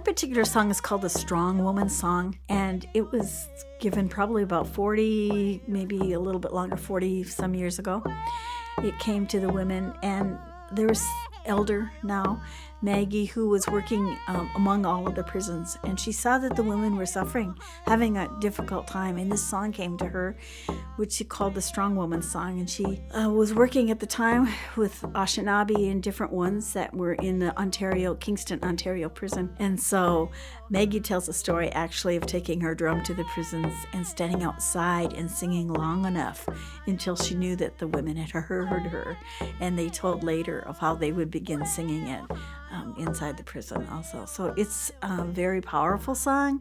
particular song is called the Strong Woman Song, and it was given probably about 40, maybe a little bit longer, 40 some years ago. It came to the women, and there was elder now, Maggie, who was working among all of the prisons, and she saw that the women were suffering, having a difficult time, and this song came to her, which she called the Strong Woman Song. And she was working at the time with Anishinaabe and different ones that were in the Kingston, Ontario prison. And so Maggie tells a story actually of taking her drum to the prisons and standing outside and singing long enough until she knew that the women had heard her, and they told later of how they would begin singing it inside the prison also. So it's a very powerful song.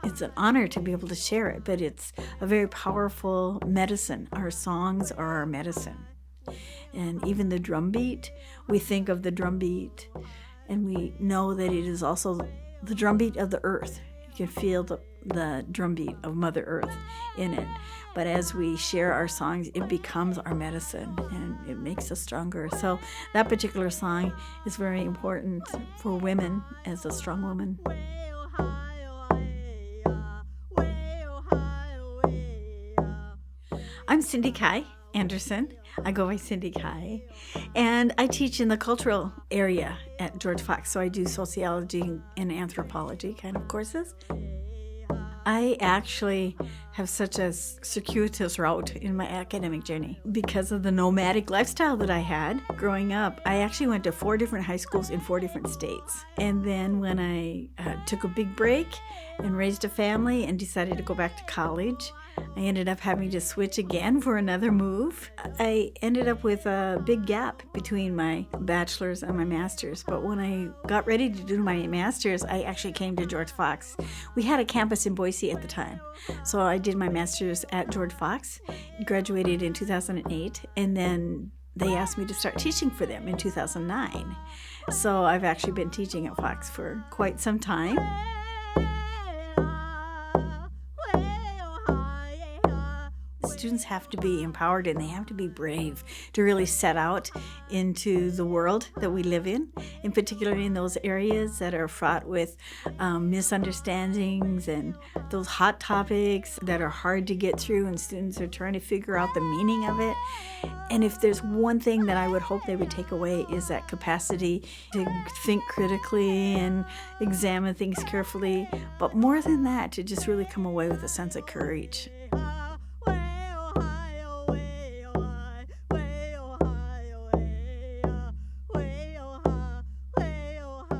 It's an honor to be able to share it, but it's a very powerful medicine. Our songs are our medicine. And even the drum beat, we think of the drum beat, and we know that it is also the drum beat of the earth. You can feel the drum beat of Mother Earth in it. But as we share our songs, it becomes our medicine, and it makes us stronger. So that particular song is very important for women as a strong woman. I'm Cindy Kai Anderson. I go by Cindy Kai, and I teach in the cultural area at George Fox. So I do sociology and anthropology kind of courses. I actually have such a circuitous route in my academic journey because of the nomadic lifestyle that I had growing up. I actually went to 4 different high schools in 4 different states. And then when I took a big break and raised a family and decided to go back to college, I ended up having to switch again for another move. I ended up with a big gap between my bachelor's and my master's. But when I got ready to do my master's, I actually came to George Fox. We had a campus in Boise at the time. So I did my master's at George Fox, graduated in 2008, and then they asked me to start teaching for them in 2009. So I've actually been teaching at Fox for quite some time. Students have to be empowered, and they have to be brave to really set out into the world that we live in particularly in those areas that are fraught with misunderstandings and those hot topics that are hard to get through, and students are trying to figure out the meaning of it. And if there's one thing that I would hope they would take away is that capacity to think critically and examine things carefully, but more than that, to just really come away with a sense of courage.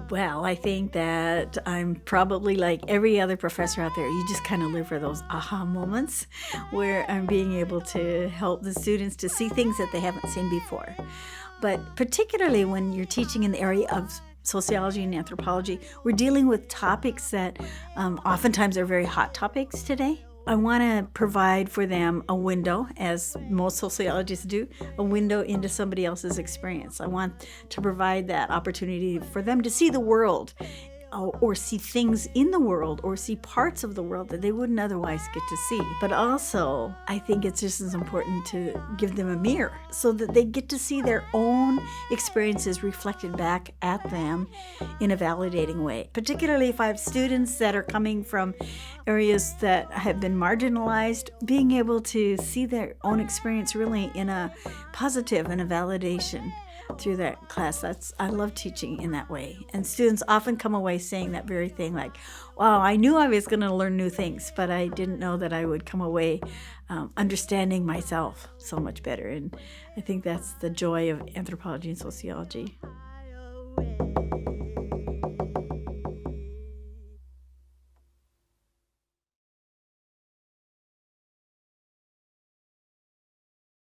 Well, I think that I'm probably like every other professor out there. You just kind of live for those aha moments where I'm being able to help the students to see things that they haven't seen before. But particularly when you're teaching in the area of sociology and anthropology, we're dealing with topics that oftentimes are very hot topics today. I want to provide for them a window, as most sociologists do, a window into somebody else's experience. I want to provide that opportunity for them to see the world, or see things in the world, or see parts of the world that they wouldn't otherwise get to see. But also, I think it's just as important to give them a mirror so that they get to see their own experiences reflected back at them in a validating way. Particularly if I have students that are coming from areas that have been marginalized, being able to see their own experience really in a positive and a validation through that class. I love teaching in that way. And students often come away saying that very thing, like, wow, I knew I was going to learn new things, but I didn't know that I would come away understanding myself so much better. And I think that's the joy of anthropology and sociology.